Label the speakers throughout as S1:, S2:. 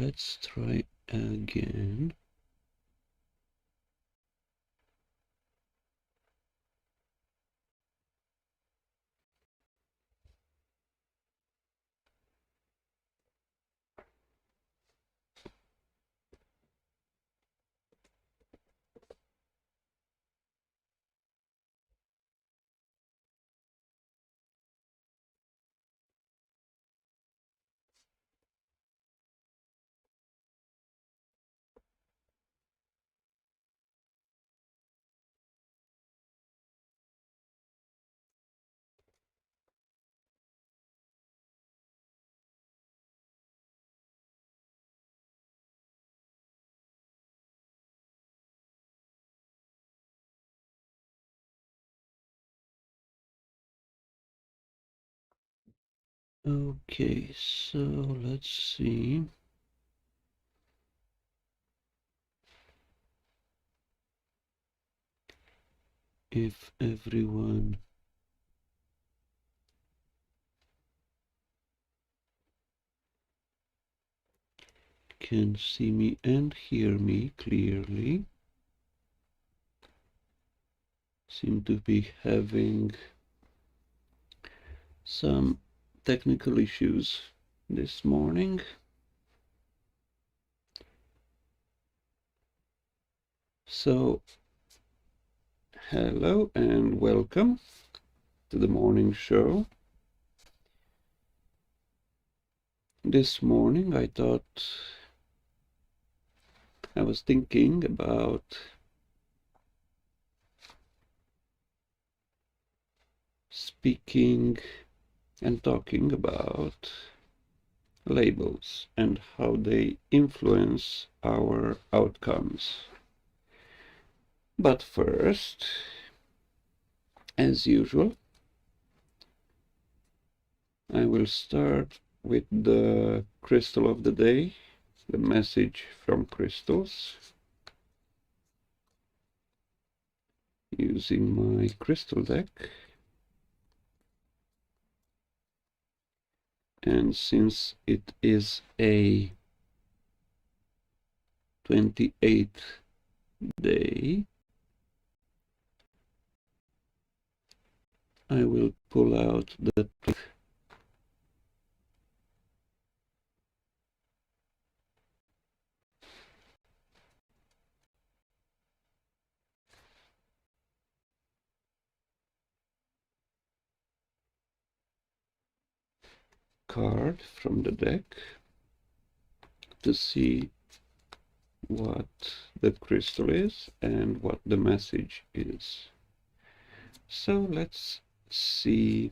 S1: let's try again. Okay, so let's see if everyone can see me and hear me clearly. Seem to be having some technical issues this morning. So, hello and welcome to the morning show. This morning I was thinking about speaking and talking about labels and how they influence our outcomes. But first, as usual, I will start with the crystal of the day, the message from crystals, using my crystal deck. And since it is a 28th day, I will pull out the card from the deck to see what the crystal is and what the message is. So let's see.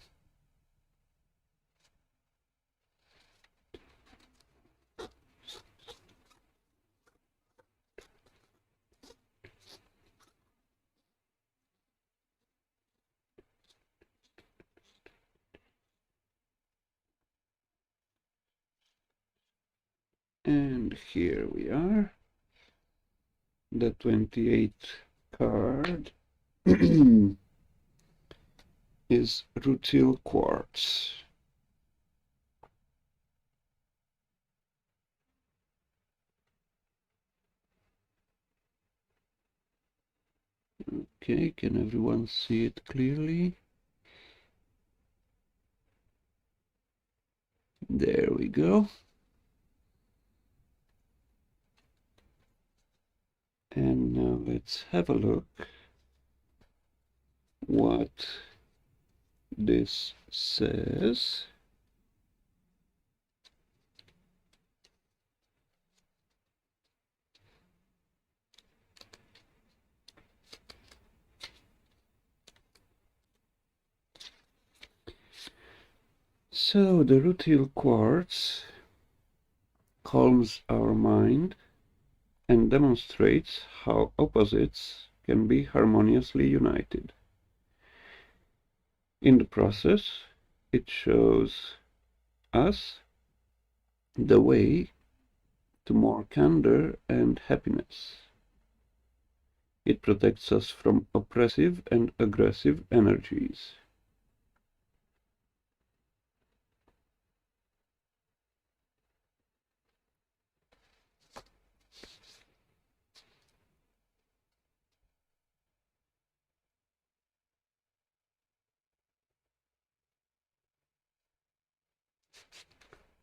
S1: And here we are, the 28th card is rutile quartz. Okay, can everyone see it clearly? There we go. And now let's have a look what this says. So the rutile quartz calms our mind and demonstrates how opposites can be harmoniously united. In the process, it shows us the way to more candor and happiness. It protects us from oppressive and aggressive energies.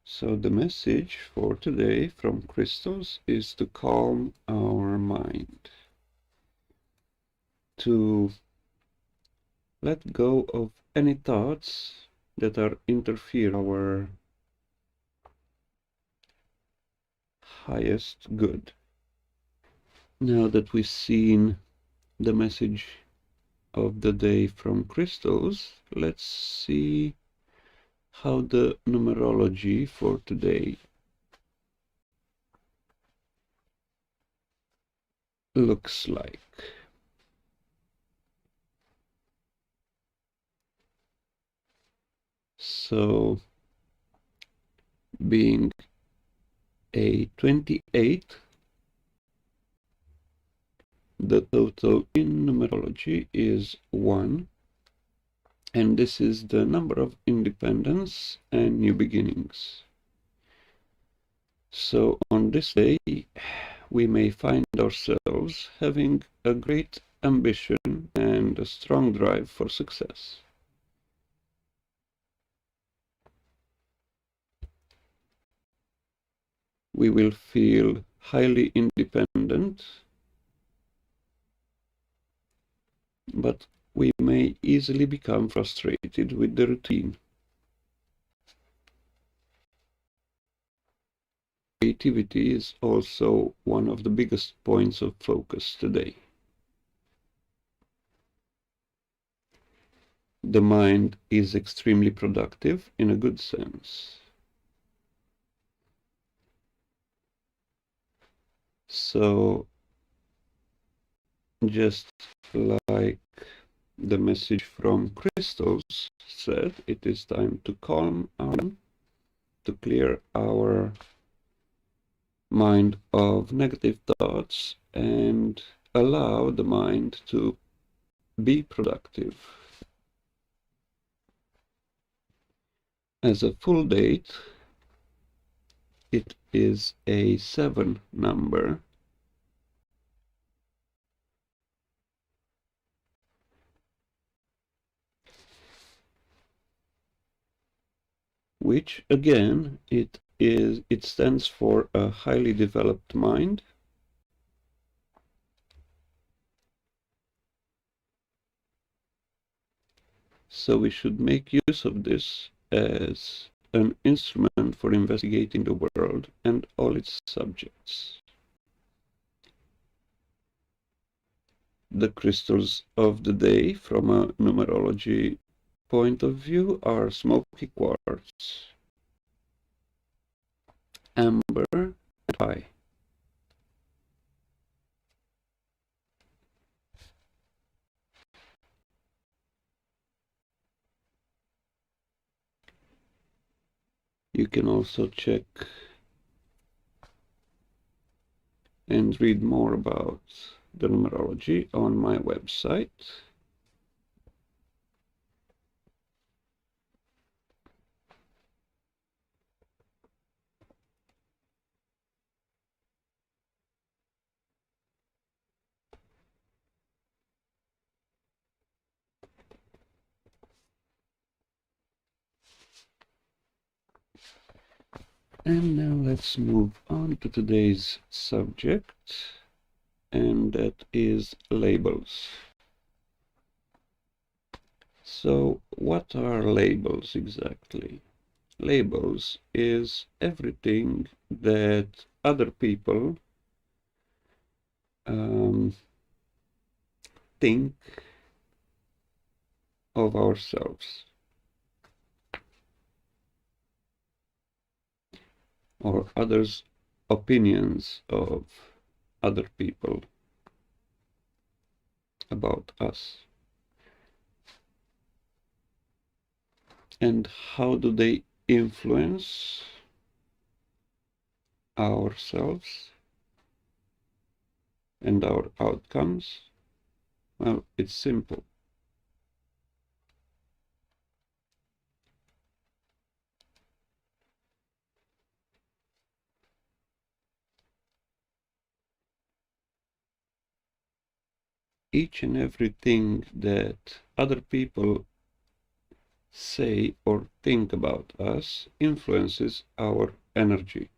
S1: So the message for today from crystals is to calm our mind, to let go of any thoughts that are interfere our highest good. Now that we've seen the message of the day from crystals, let's see how the numerology for today looks like. So, being a 28, the total in numerology is 1, and this is the number of independence and new beginnings. So on this day, we may find ourselves having a great ambition and a strong drive for success. We will feel highly independent, but we may easily become frustrated with the routine. Creativity is also one of the biggest points of focus today. The mind is extremely productive in a good sense. So, just like the message from crystals said, it is time to calm down, to clear our mind of negative thoughts and allow the mind to be productive. As a full date, it is a 7 number, which again it stands for a highly developed mind. So we should make use of this as an instrument for investigating the world and all its subjects. The crystals of the day from a numerology point of view are smoky quartz, amber, and pie. You can also check and read more about the numerology on my website. And now let's move on to today's subject, and that is labels. So, what are labels exactly? Labels is everything that other people think of ourselves, or others' opinions of other people about us. And how do they influence ourselves and our outcomes? Well, it's simple. Each and everything that other people say or think about us influences our energy.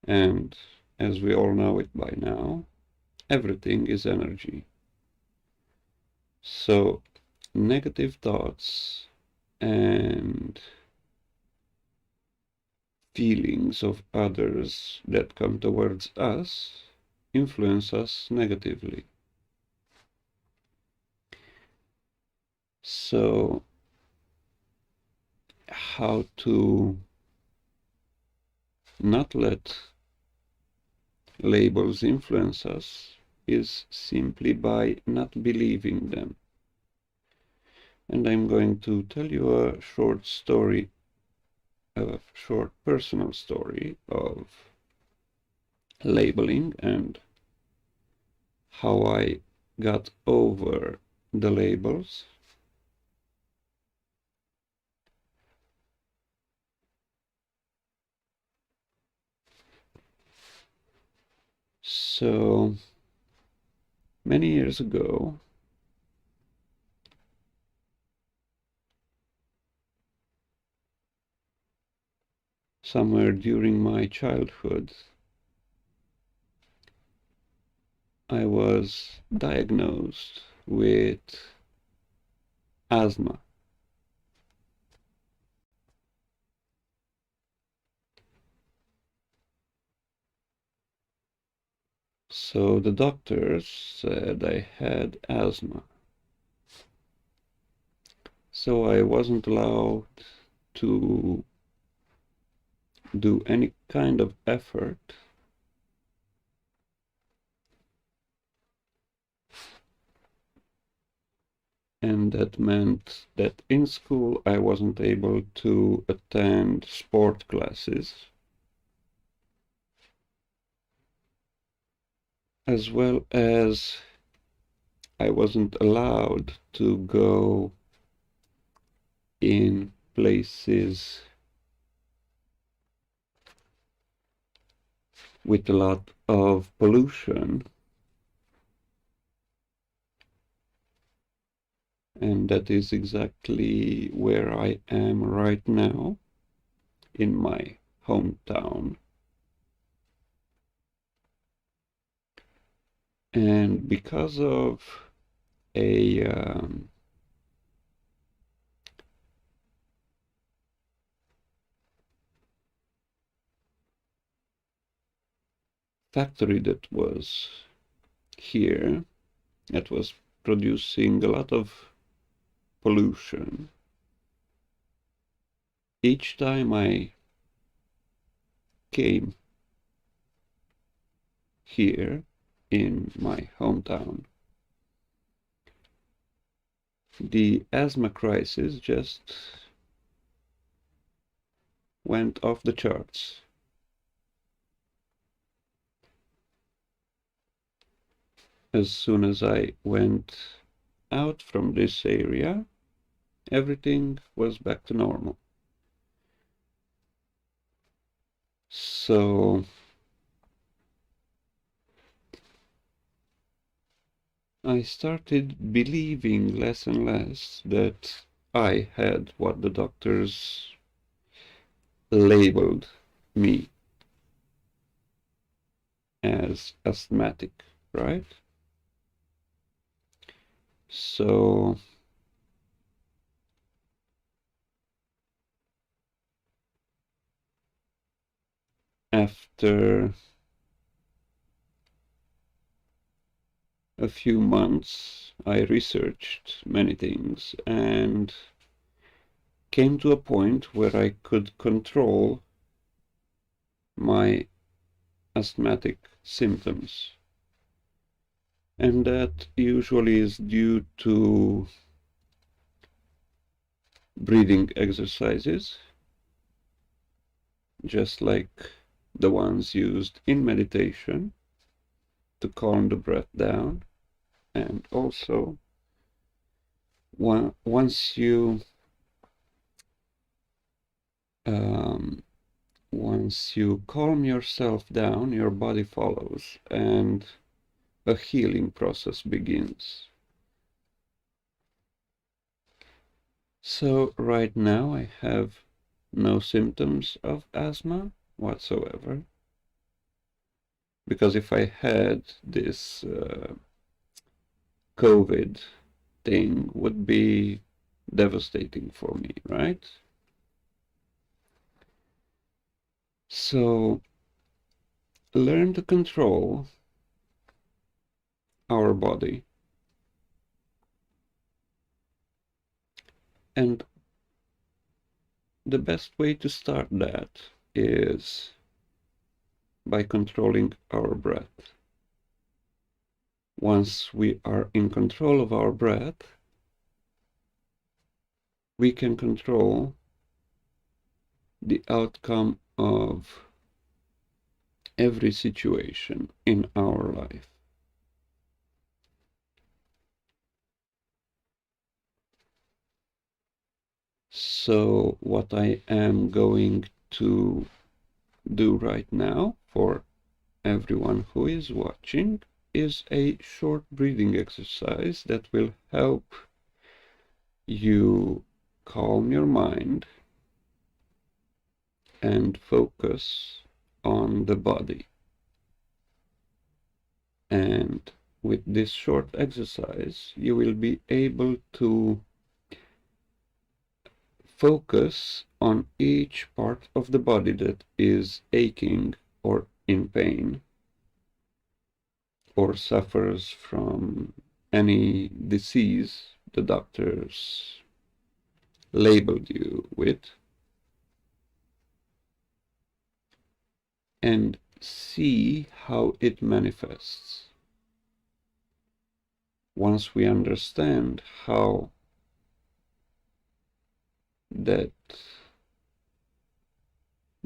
S1: And as we all know it by now, everything is energy. So negative thoughts and feelings of others that come towards us influence us negatively. So how to not let labels influence us is simply by not believing them. And I'm going to tell you a short story, a short personal story of labeling and how I got over the labels. So many years ago, somewhere during my childhood, I was diagnosed with asthma. So the doctors said I had asthma. So I wasn't allowed to do any kind of effort, and that meant that in school I wasn't able to attend sport classes, as well as I wasn't allowed to go in places with a lot of pollution, and that is exactly where I am right now in my hometown. And because of a factory that was here, that was producing a lot of pollution, each time I came here in my hometown, the asthma crisis just went off the charts. As soon as I went out from this area, everything was back to normal. So I started believing less and less that I had what the doctors labeled me as asthmatic, right? So after a few months, I researched many things and came to a point where I could control my asthmatic symptoms. And that usually is due to breathing exercises, just like the ones used in meditation to calm the breath down. And also, once you um, once you calm yourself down, your body follows, and a healing process begins. So right now I have no symptoms of asthma whatsoever. Because if I had this COVID thing, would be devastating for me, right? So learn to control our body, and the best way to start that is by controlling our breath. Once we are in control of our breath, we can control the outcome of every situation in our life. So what I am going to do right now for everyone who is watching is a short breathing exercise that will help you calm your mind and focus on the body. And with this short exercise, you will be able to focus on each part of the body that is aching or in pain or suffers from any disease the doctors labeled you with, and see how it manifests. Once we understand how that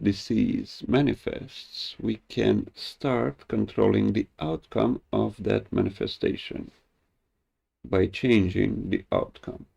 S1: disease manifests, we can start controlling the outcome of that manifestation by changing the outcome.